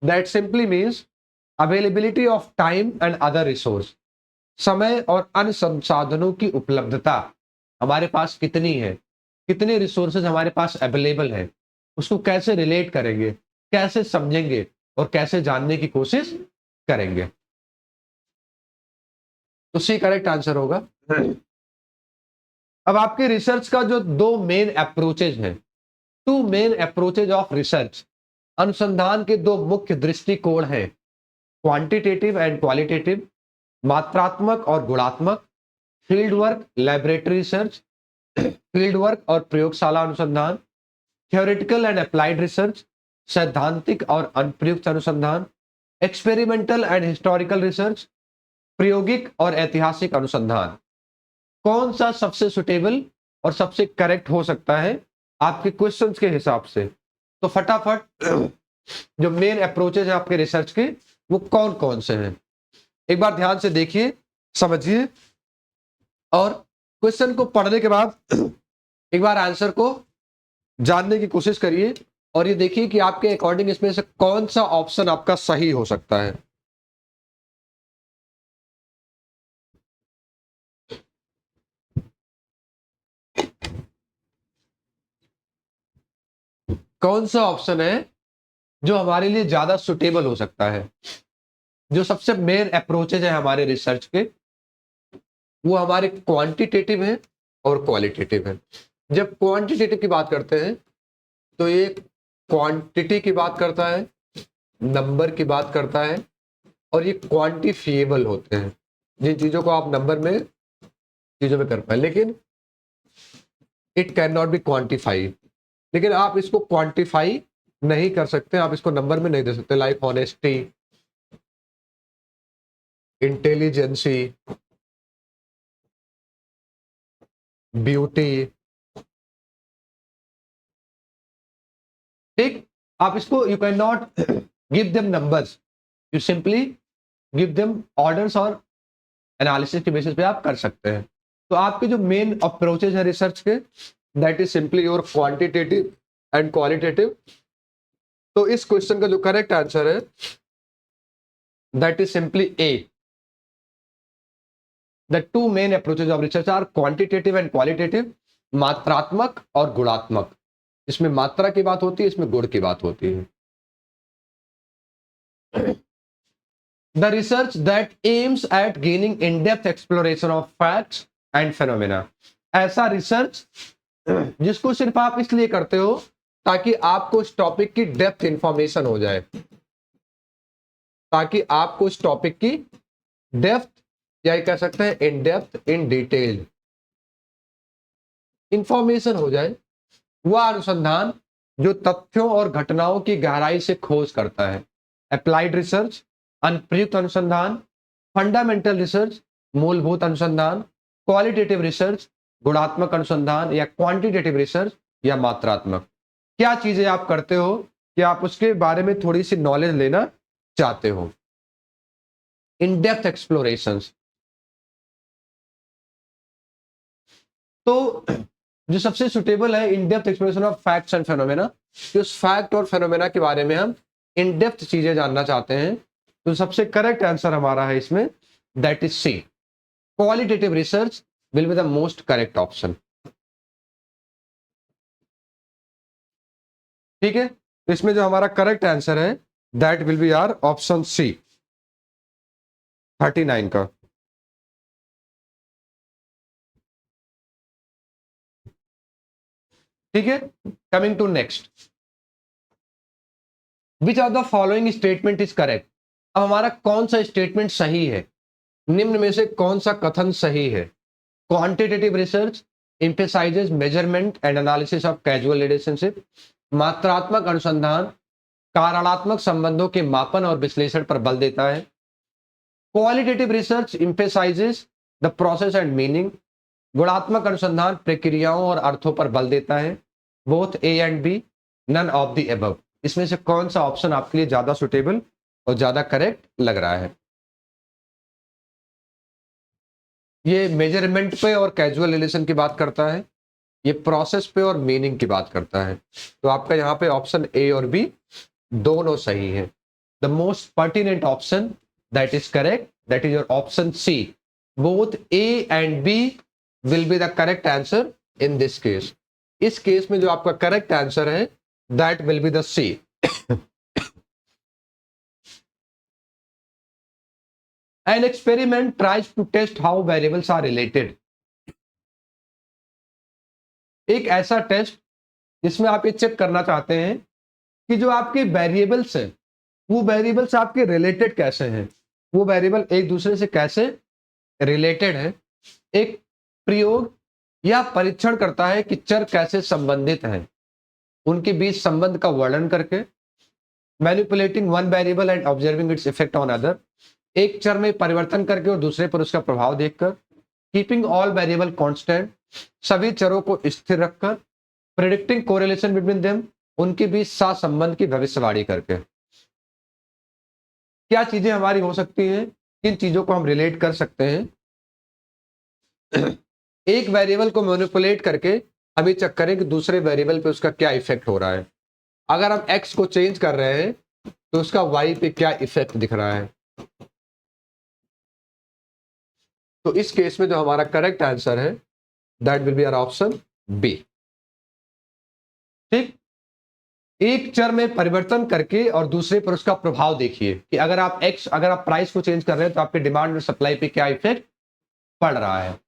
That simply means availability of time and other resource, समय और अन्य संसाधनों की उपलब्धता हमारे पास कितनी है, कितने रिसोर्सेज हमारे पास अवेलेबल है, उसको कैसे रिलेट करेंगे, कैसे समझेंगे और कैसे जानने की कोशिश करेंगे। तो सी करेक्ट आंसर होगा। अब आपके रिसर्च का जो दो मेन अप्रोचेज हैं, two main approaches of research, अनुसंधान के दो मुख्य दृष्टिकोण हैं, क्वांटिटेटिव एंड क्वालिटेटिव, मात्रात्मक और गुणात्मक, field work laboratory research, field work और प्रयोगशाला अनुसंधान, थ्योरेटिकल एंड अप्लाइड रिसर्च, सैद्धांतिक और अनुप्रयुक्त अनुसंधान, एक्सपेरिमेंटल एंड हिस्टोरिकल रिसर्च, प्रायोगिक और ऐतिहासिक अनुसंधान। कौन सा सबसे सुटेबल और सबसे करेक्ट हो सकता है आपके क्वेश्चंस के हिसाब से? तो फटाफट जो मेन अप्रोचेज है आपके रिसर्च के वो कौन कौन से हैं, एक बार ध्यान से देखिए, समझिए और क्वेश्चन को पढ़ने के बाद एक बार आंसर को जानने की कोशिश करिए और ये देखिए कि आपके अकॉर्डिंग इसमें से कौन सा ऑप्शन आपका सही हो सकता है। कौन सा ऑप्शन है जो हमारे लिए ज्यादा सुटेबल हो सकता है। जो सबसे मेन अप्रोचेज है हमारे रिसर्च के वो हमारे क्वांटिटेटिव है और क्वालिटेटिव है। जब क्वांटिटेटिव की बात करते हैं तो ये क्वांटिटी की बात करता है, नंबर की बात करता है और ये क्वांटिफिएबल होते हैं, जिन चीजों को आप नंबर में चीजों में कर पाए, लेकिन it can not be quantify. लेकिन आप इसको क्वांटिफाई नहीं कर सकते, आप इसको नंबर में नहीं दे सकते, लाइक ऑनेस्टी, इंटेलिजेंसी, ब्यूटी। ठीक, आप इसको you can not give them numbers, you simply give them orders और एनालिसिस के बेसिस पे आप कर सकते हैं। तो आपके जो मेन अप्रोचेज है रिसर्च के that is simply your quantitative and qualitative. तो इस क्वेश्चन का जो करेक्ट आंसर है that is simply A. The two main approaches of research are quantitative and qualitative, मात्रात्मक और गुणात्मक। इसमें मात्रा की बात होती है, इसमें गुण की बात होती है। The research that aims at gaining in depth exploration of facts and phenomena, ऐसा रिसर्च जिसको सिर्फ आप इसलिए करते हो ताकि आपको इस टॉपिक की डेप्थ इंफॉर्मेशन हो जाए, ताकि आपको इस टॉपिक की डेप्थ या कह सकते हैं in depth in detail information हो जाए। वह अनुसंधान जो तथ्यों और घटनाओं की गहराई से खोज करता है, अप्लाइड रिसर्च, अनुप्रयुक्त अनुसंधान, फंडामेंटल रिसर्च, मूलभूत अनुसंधान, क्वालिटेटिव रिसर्च, गुणात्मक अनुसंधान, या क्वांटिटेटिव रिसर्च या मात्रात्मक। क्या चीजें आप करते हो कि आप उसके बारे में थोड़ी सी नॉलेज लेना चाहते हो। इन डेप्थ एक्सप्लोरेशंस, तो जो सबसे सुटेबल है in depth exploration of facts and phenomena, उस फैक्ट और फेनोमेना के बारे में हम इन डेप्थ चीजें जानना चाहते हैं, तो सबसे करेक्ट आंसर हमारा है इसमें that is C, qualitative research will be the most correct option. ठीक है, तो इसमें जो हमारा करेक्ट आंसर है that will be our option C 39 का। ठीक है, coming to next, which of the following statement is correct. अब हमारा कौन सा स्टेटमेंट सही है, निम्न में से कौन सा कथन सही है। Quantitative research emphasizes measurement and analysis of causal relationship, मात्रात्मक अनुसंधान कारणात्मक संबंधों के मापन और विश्लेषण पर बल देता है। Qualitative research emphasizes the process and meaning, गुणात्मक अनुसंधान प्रक्रियाओं और अर्थों पर बल देता है। Both A and B, none of the above. इसमें से कौन सा ऑप्शन आपके लिए ज्यादा सुटेबल और ज्यादा करेक्ट लग रहा है। ये मेजरमेंट पे और कैजुअल रिलेशन की बात करता है, ये प्रोसेस पे और मीनिंग की बात करता है। तो आपका यहाँ पे ऑप्शन ए और बी दोनों सही है। The most pertinent option that is correct, that is your option C. Both A and B will be the correct answer in this case. इस केस में जो आपका करेक्ट आंसर है that will be the C. An experiment tries to test how variables are related. एक ऐसा test जिसमें आप ये चेक करना चाहते हैं कि जो आपके वेरिएबल्स हैं वो वेरिएबल्स आपके रिलेटेड कैसे हैं, वो वेरिएबल एक दूसरे से कैसे रिलेटेड है। एक प्रयोग या परीक्षण करता है कि चर कैसे संबंधित हैं, उनके बीच संबंध का वर्णन करके। Manipulating one variable and observing its effect on other, एक चर में परिवर्तन करके और दूसरे पर उसका प्रभाव देखकर। कीपिंग ऑल वेरिएबल कांस्टेंट, सभी चरों को स्थिर रखकर। प्रेडिक्टिंग कोरिलेशन बिटवीन देम, उनके बीच सहसंबंध की भविष्यवाणी करके। क्या चीजें हमारी हो सकती हैं, किन चीजों को हम रिलेट कर सकते हैं। एक वेरिएबल को मैनिपुलेट करके हम ये चेक करें कि दूसरे वेरिएबल पे उसका क्या इफेक्ट हो रहा है। अगर हम x को चेंज कर रहे हैं तो उसका y पे क्या इफेक्ट दिख रहा है। तो इस केस में जो हमारा करेक्ट आंसर है that will be our option B. ठीक, एक चर में परिवर्तन करके और दूसरे पर उसका प्रभाव देखिए कि अगर आप प्राइस को चेंज कर रहे हैं तो आपके डिमांड और सप्लाई पे क्या इफेक्ट पड़ रहा है।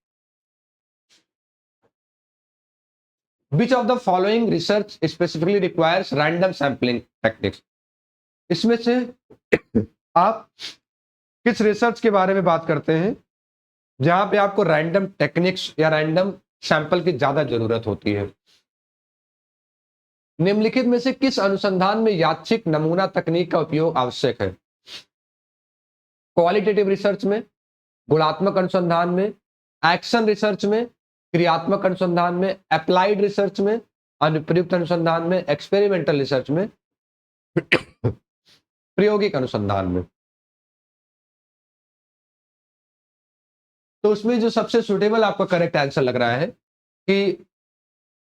विच of the following research specifically requires random sampling techniques. इसमें से आप किस रिसर्च के बारे में बात करते हैं जहां पे आपको रैंडम टेक्निक्स या रैंडम सैंपल की ज्यादा जरूरत होती है। निम्नलिखित में से किस अनुसंधान में यादृच्छिक नमूना तकनीक का उपयोग आवश्यक है। क्वालिटेटिव रिसर्च में, गुणात्मक अनुसंधान में, एक्शन रिसर्च में, क्रियात्मक अनुसंधान में, अप्लाइड रिसर्च में, अनुप्रयुक्त अनुसंधान में, एक्सपेरिमेंटल रिसर्च में, प्रायोगिक अनुसंधान में। तो उसमें जो सबसे सुटेबल आपका करेक्ट आंसर लग रहा है कि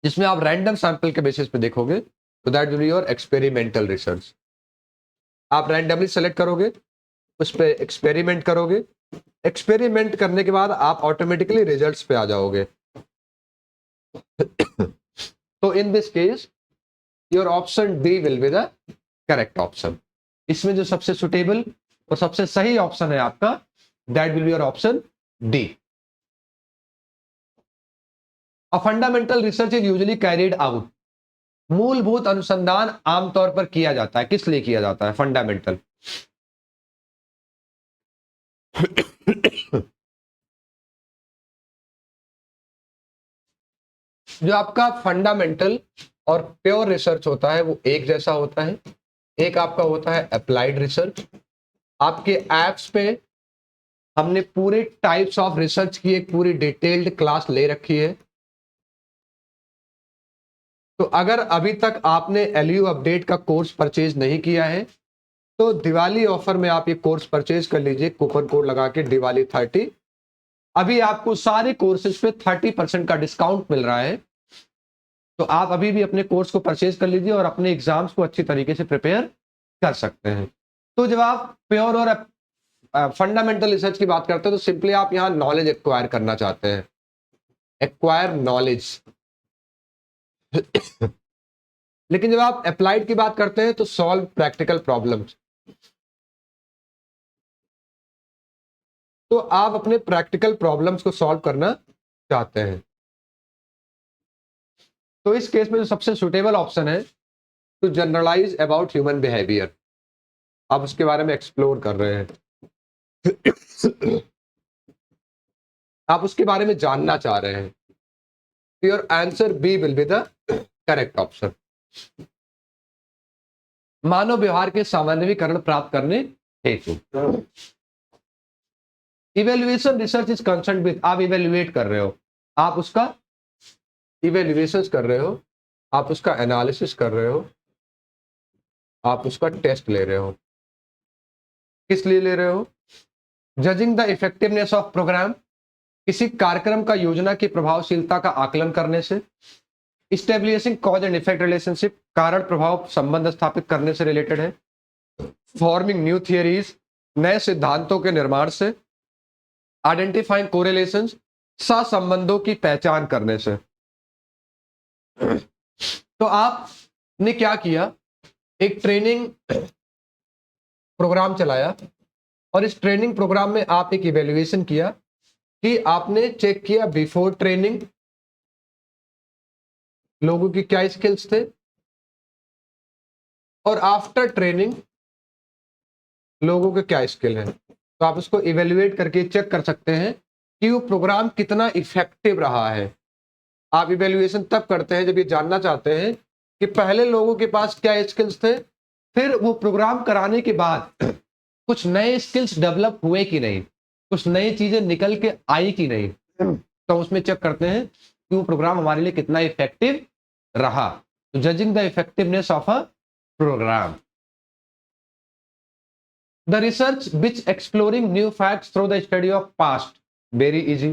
जिसमें आप रैंडम सैंपल के बेसिस पे देखोगे तो that will be your experimental research. आप रैंडमली सेलेक्ट करोगे, उस पर एक्सपेरिमेंट करोगे, एक्सपेरिमेंट करने के बाद आप ऑटोमेटिकली रिजल्ट्स पे आ जाओगे। तो in this case your option D will be the correct option. इसमें जो सबसे सुटेबल और सबसे सही ऑप्शन है आपका that will be your option D. A fundamental research is usually carried out. मूलभूत अनुसंधान आमतौर पर किया जाता है, किस लिए किया जाता है फंडामेंटल। जो आपका फंडामेंटल और प्योर रिसर्च होता है वो एक जैसा होता है। एक आपका होता है अप्लाइड रिसर्च। आपके एप्स पे हमने पूरे टाइप्स ऑफ रिसर्च की एक पूरी डिटेल्ड क्लास ले रखी है। तो अगर अभी तक आपने एलयू अपडेट का कोर्स परचेज नहीं किया है तो दिवाली ऑफर में आप ये कोर्स परचेज कर लीजिए, कूपन कोड लगा के दिवाली 30। अभी आपको सारे कोर्सेज पे 30% का डिस्काउंट मिल रहा है। तो आप अभी भी अपने कोर्स को परचेज कर लीजिए और अपने एग्जाम्स को अच्छी तरीके से प्रिपेयर कर सकते हैं। तो जब आप प्योर और फंडामेंटल रिसर्च की बात करते हैं तो सिंपली आप यहाँ नॉलेज एक्वायर करना चाहते हैं, एक्वायर नॉलेज। लेकिन जब आप अप्लाइड की बात करते हैं तो सॉल्व प्रैक्टिकल प्रॉब्लम्स। तो आप अपने प्रैक्टिकल प्रॉब्लम्स को सॉल्व करना चाहते हैं। तो इस केस में जो सबसे सुटेबल ऑप्शन है to generalize about human behaviour, आप उसके बारे में एक्सप्लोर कर रहे हैं, आप उसके बारे में जानना चाह रहे हैं, your answer B will be the correct option. मानव व्यवहार के सामान्यीकरण प्राप्त करने हेतु evaluation research is concern with, आप इवेल्युएट कर रहे हो, आप उसका इवेल्युएशन कर रहे हो, आप उसका एनालिसिस कर रहे हो, आप उसका टेस्ट ले रहे हो। किस लिए ले रहे हो? Judging the effectiveness of programme, किसी कार्यक्रम का योजना की प्रभावशीलता का आकलन करने से। Establishing cause and effect relationship, कारण प्रभाव संबंध स्थापित करने से रिलेटेड है। फॉर्मिंग न्यू थियरीज, नए सिद्धांतों के निर्माण से। आइडेंटिफाइंग कोरिलेशंस, सहसंबंधों की पहचान करने से। तो आपने क्या किया, एक ट्रेनिंग प्रोग्राम चलाया और इस ट्रेनिंग प्रोग्राम में आप एक इवेल्युएशन किया कि आपने चेक किया बिफोर ट्रेनिंग लोगों की क्या स्किल्स थे और आफ्टर ट्रेनिंग लोगों के क्या स्किल है। तो आप उसको इवेल्युएट करके चेक कर सकते हैं कि वो प्रोग्राम कितना इफेक्टिव रहा है। आप इवेल्युएशन तब करते हैं जब ये जानना चाहते हैं कि पहले लोगों के पास क्या स्किल्स थे, फिर वो प्रोग्राम कराने के बाद कुछ नए स्किल्स डेवलप हुए कि नहीं, कुछ नई चीजें निकल के आई कि नहीं, तो उसमें चेक करते हैं कि वो प्रोग्राम हमारे लिए कितना इफेक्टिव रहा। तो judging the effectiveness of a programme. The research which exploring new facts through the study of past, very easy,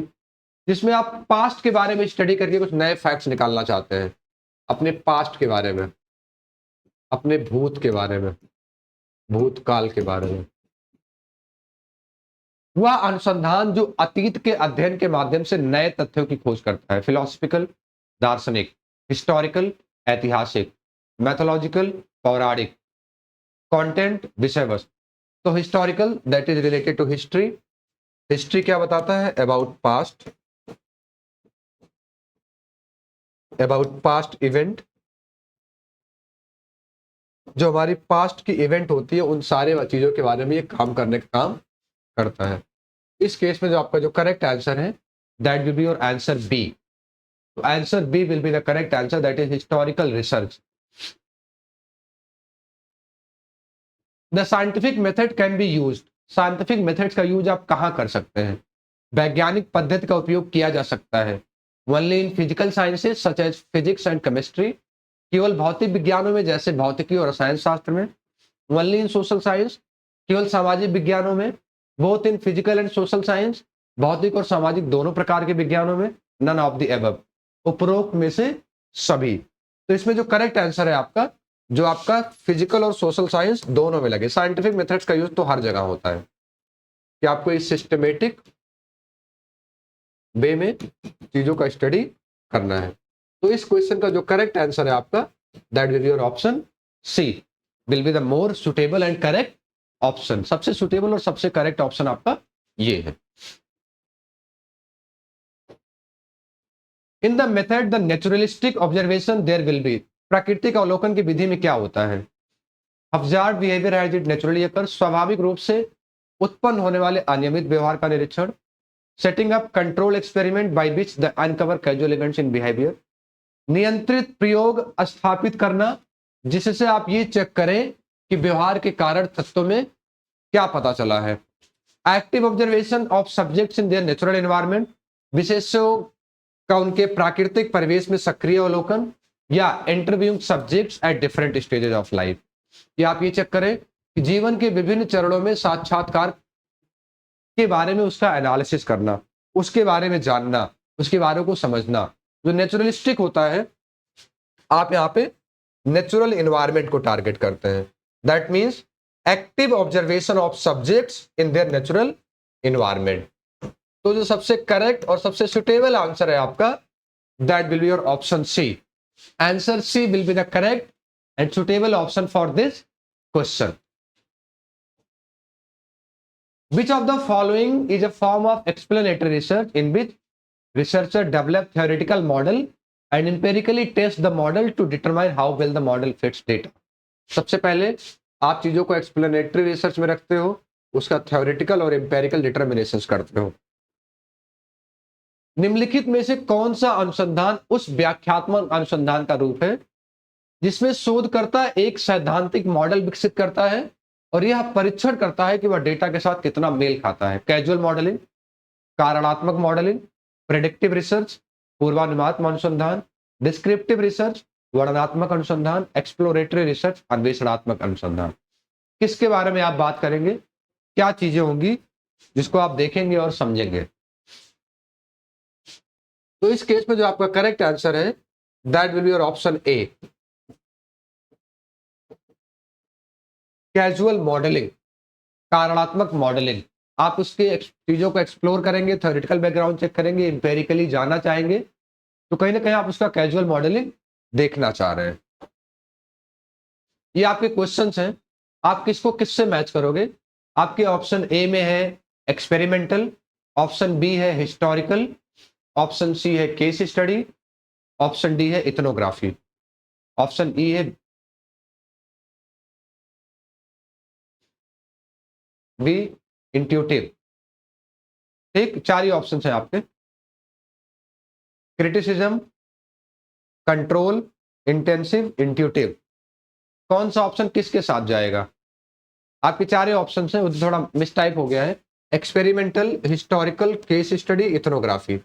जिसमें आप पास्ट के बारे में स्टडी करके कुछ नए फैक्ट्स निकालना चाहते हैं, अपने पास्ट के बारे में, अपने भूत के बारे में, भूतकाल के बारे में। वह अनुसंधान जो अतीत के अध्ययन के माध्यम से नए तथ्यों की खोज करता है। फिलोसफिकल, दार्शनिक। हिस्टोरिकल, ऐतिहासिक। मैथोलॉजिकल, पौराणिक। कंटेंट, विषय वस्तु। तो historical, that is related to history. History क्या बताता है? About past, about past event, जो हमारी पास्ट की इवेंट होती है उन सारे चीजों के बारे में ये काम करने का काम करता है। इस केस में जो आपका जो करेक्ट आंसर है that will be your answer B. तो answer B will be the correct answer, that is historical research. The scientific method can be used, scientific methods का यूज आप कहां कर सकते हैं? वैज्ञानिक पद्धति का उपयोग किया जा सकता है only in physical sciences such as physics and chemistry, केवल भौतिक विज्ञानों में जैसे भौतिकी और रसायन शास्त्र में। ओनली इन सोशल साइंस, केवल सामाजिक विज्ञानों में। Both in physical and social science, भौतिक और सामाजिक दोनों प्रकार के विज्ञानों में। नन ऑफ द अबव, उपरोक्त में से सभी। तो इसमें जो करेक्ट आंसर है आपका, जो आपका फिजिकल और सोशल साइंस दोनों में लगे। साइंटिफिक मेथड्स का यूज तो हर जगह होता है कि आपको इस सिस्टमेटिक वे में चीजों का स्टडी करना है। तो इस क्वेश्चन का जो करेक्ट आंसर है आपका that will be your option C, will be the more suitable and correct option. सबसे सुटेबल और सबसे करेक्ट ऑप्शन आपका ये है। In the method the naturalistic observation there will be, प्राकृतिक अवलोकन की विधि में क्या होता है? Observe behaviour as it naturally occur, स्वाभाविक रूप से उत्पन्न होने वाले अनियमित व्यवहार का निरीक्षण। Setting up control experiment by which the uncover casual events in behaviour, नियंत्रित प्रयोग स्थापित करना जिससे आप ये चेक करें कि व्यवहार के कारण तत्वों में क्या पता चला है। Active observation of subjects in their natural environment, विशेषों का उनके प्राकृतिक परिवेश में सक्रिय अवलोकन। या interviewing subjects at different stages of life, या आप ये चेक करें कि जीवन के विभिन्न चरणों में साक्षात्कार के बारे में उसका एनालिसिस करना, उसके बारे में जानना, उसके बारे को समझना। जो नेचुरलिस्टिक होता है, आप यहाँ पे नेचुरल एनवायरनमेंट को टारगेट करते हैं। That means active observation of subjects in their natural environment. तो जो सबसे करेक्ट और सबसे सुटेबल आंसर है आपका that will be your option C. Answer C will be the correct and suitable option for this question. Which of the following is a form of explanatory research in which researcher develop theoretical model and empirically test the model to determine how well the model fits data. सबसे पहले आप चीजों को explanatory research में रखते हो, उसका theoretical और एम्पेरिकल डिटर्मिनेशंस करते हो। निम्नलिखित में से कौन सा अनुसंधान उस व्याख्यात्मक अनुसंधान का रूप है जिसमें शोधकर्ता एक सैद्धांतिक मॉडल विकसित करता है और यह परीक्षण करता है कि वह डेटा के साथ कितना मेल खाता है? कैजुअल मॉडलिंग, कारणात्मक मॉडलिंग, प्रेडिक्टिव रिसर्च, पूर्वानुमानात्मक अनुसंधान, डिस्क्रिप्टिव रिसर्च, वर्णनात्मक अनुसंधान, एक्सप्लोरेटरी रिसर्च, अन्वेषणात्मक अनुसंधान। किसके बारे में आप बात करेंगे? क्या चीजें होंगी जिसको आप देखेंगे और समझेंगे? तो इस केस में जो आपका करेक्ट आंसर है that will be your option A, casual modelling, कारणात्मक मॉडलिंग। आप उसके चीजों को एक्सप्लोर करेंगे, थ्योरेटिकल बैकग्राउंड चेक करेंगे, इंपेरिकली जानना चाहेंगे, तो कहीं ना कहीं आप उसका कैजुअल मॉडलिंग देखना चाह रहे हैं। ये आपके क्वेश्चंस हैं, आप किसको किससे मैच करोगे? आपके ऑप्शन ए में है एक्सपेरिमेंटल, ऑप्शन बी है हिस्टोरिकल, ऑप्शन सी है केस स्टडी, ऑप्शन डी है इथनोग्राफी, ऑप्शन ई है बी इंट्यूटिव। ठीक, चार ही ऑप्शन है आपके, क्रिटिसिज्म, कंट्रोल, इंटेंसिव, इंट्यूटिव। कौन सा ऑप्शन किसके साथ जाएगा? आपके चार ही ऑप्शन हैं, उधर थोड़ा मिसटाइप हो गया है। Experimental, historical, case study, ethnography,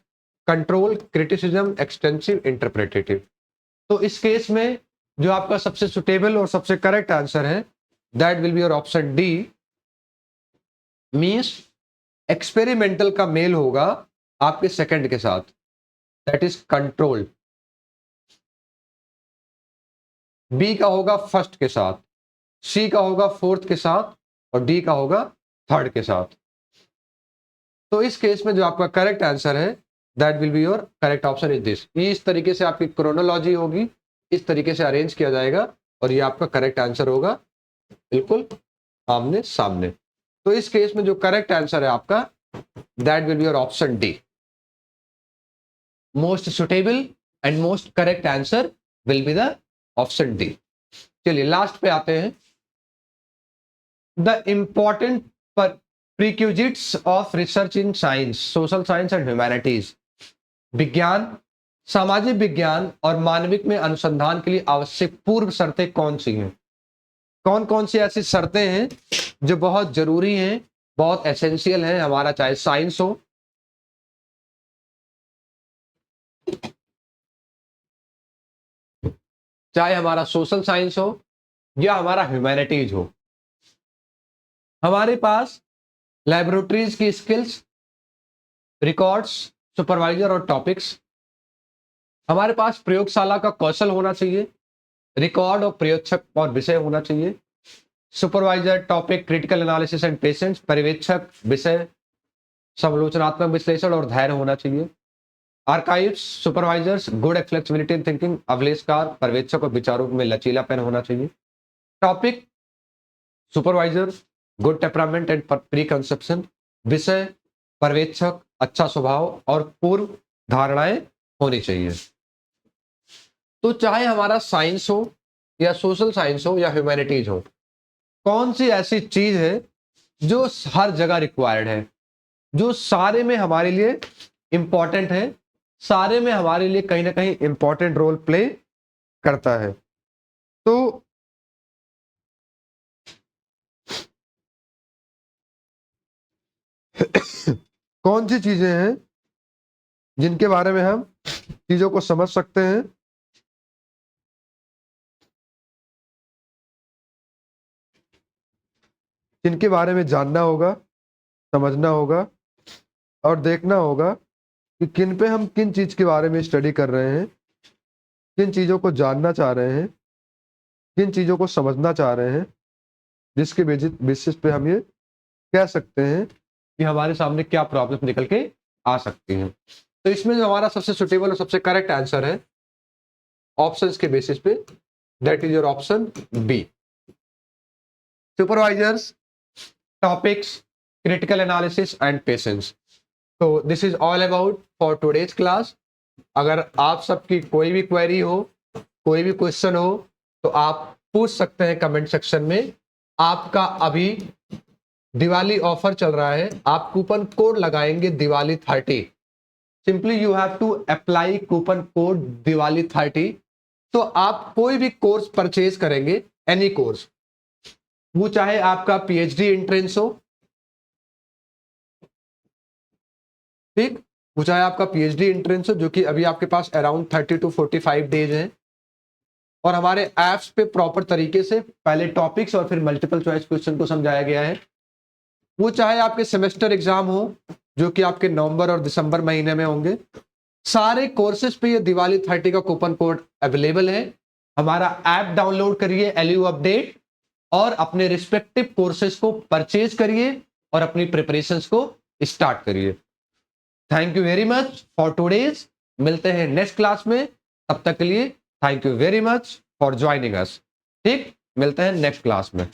control, criticism, extensive, interpretative. तो इस केस में जो आपका सबसे सुटेबल और सबसे करेक्ट आंसर है that will be your option D, means experimental का मेल होगा आपके सेकंड के साथ, दैट इज कंट्रोल। बी का होगा फर्स्ट के साथ, सी का होगा फोर्थ के साथ और डी का होगा थर्ड के साथ। तो इस केस में जो आपका करेक्ट आंसर है that will be your correct option is this. इस तरीके से आपकी क्रोनोलॉजी होगी, इस तरीके से अरेंज किया जाएगा और ये आपका करेक्ट आंसर होगा बिल्कुल आमने सामने। तो इस केस में जो करेक्ट आंसर है आपका that will be your option D, most suitable and most correct answer will be the option D. चलिए लास्ट पे आते हैं, the important prerequisites of research in science, social science and humanities. विज्ञान, सामाजिक विज्ञान और मानविक में अनुसंधान के लिए आवश्यक पूर्व शर्तें कौन सी हैं? कौन कौन सी ऐसी शर्तें हैं जो बहुत जरूरी हैं, बहुत एसेंशियल हैं हमारा, चाहे साइंस हो, चाहे हमारा सोशल साइंस हो या हमारा ह्यूमैनिटीज हो। हमारे पास लैबोरेटरीज की स्किल्स, रिकॉर्ड्स, सुपरवाइजर और टॉपिक्स। हमारे पास प्रयोगशाला का कौशल होना चाहिए, रिकॉर्ड और प्रयोक्षक और विषय होना चाहिए, supervisor, topic, critical analysis and patience, पर्यवेक्षक, विषय, समालोचनात्मक विश्लेषण और धैर्य होना चाहिए। Archives, supervisors, good flexibility in thinking, अवलेशकार, पर्यवेक्षक और विचारों में लचीलापन होना चाहिए। Topic, supervisor, good temperament and preconception, विषय, पर्यवेक्षक, अच्छा स्वभाव और पूर्व धारणाएं होनी चाहिए। तो चाहे हमारा साइंस हो या सोशल साइंस हो या ह्यूमैनिटीज हो, कौन सी ऐसी चीज है जो हर जगह रिक्वायर्ड है, जो सारे में हमारे लिए इंपॉर्टेंट है, सारे में हमारे लिए कहीं ना कहीं इंपॉर्टेंट रोल प्ले करता है? तो कौन सी चीजें हैं जिनके बारे में हम चीजों को समझ सकते हैं, जिनके बारे में जानना होगा, समझना होगा और देखना होगा कि किन पे हम किन चीज के बारे में स्टडी कर रहे हैं, किन चीजों को जानना चाह रहे हैं, किन चीजों को समझना चाह रहे हैं, जिसके बेसिस पे हम ये कह सकते हैं कि हमारे सामने क्या प्रॉब्लम निकल के आ सकती हैं। तो इसमें जो हमारा सबसे सुटेबल और सबसे करेक्ट आंसर है ऑप्शंस के बेसिस पे that is your option B, supervisors, topics, critical analysis and patience. So this is all about for today's class. अगर आप सबकी कोई भी क्वेरी हो, कोई भी क्वेश्चन हो, तो आप पूछ सकते हैं कमेंट सेक्शन में। आपका अभी दिवाली ऑफर चल रहा है, आप कूपन कोड लगाएंगे Diwali 30। Simply you have to apply coupon code Diwali 30। तो आप कोई भी कोर्स परचेज करेंगे, एनी कोर्स, वो चाहे आपका पीएचडी एंट्रेंस हो, ठीक, वो चाहे आपका पीएचडी एंट्रेंस हो, जो कि अभी आपके पास अराउंड 30 to 45 डेज है, और हमारे ऐप्स पे प्रॉपर तरीके से पहले टॉपिक्स और फिर मल्टीपल चॉइस क्वेश्चन को समझाया गया है। वो चाहे आपके सेमेस्टर एग्जाम हो, जो कि आपके नवंबर और दिसंबर महीने में होंगे, सारे कोर्सेज पे ये दिवाली 30 का कूपन कोड अवेलेबल है। हमारा ऐप डाउनलोड करिए, एलयू अपडेट, और अपने रिस्पेक्टिव कोर्सेज को परचेज करिए और अपनी प्रिपरेशंस को स्टार्ट करिए। Thank you very much for today's. मिलते हैं नेक्स्ट क्लास में, तब तक के लिए thank you very much for joining us. ठीक, मिलते हैं नेक्स्ट क्लास में।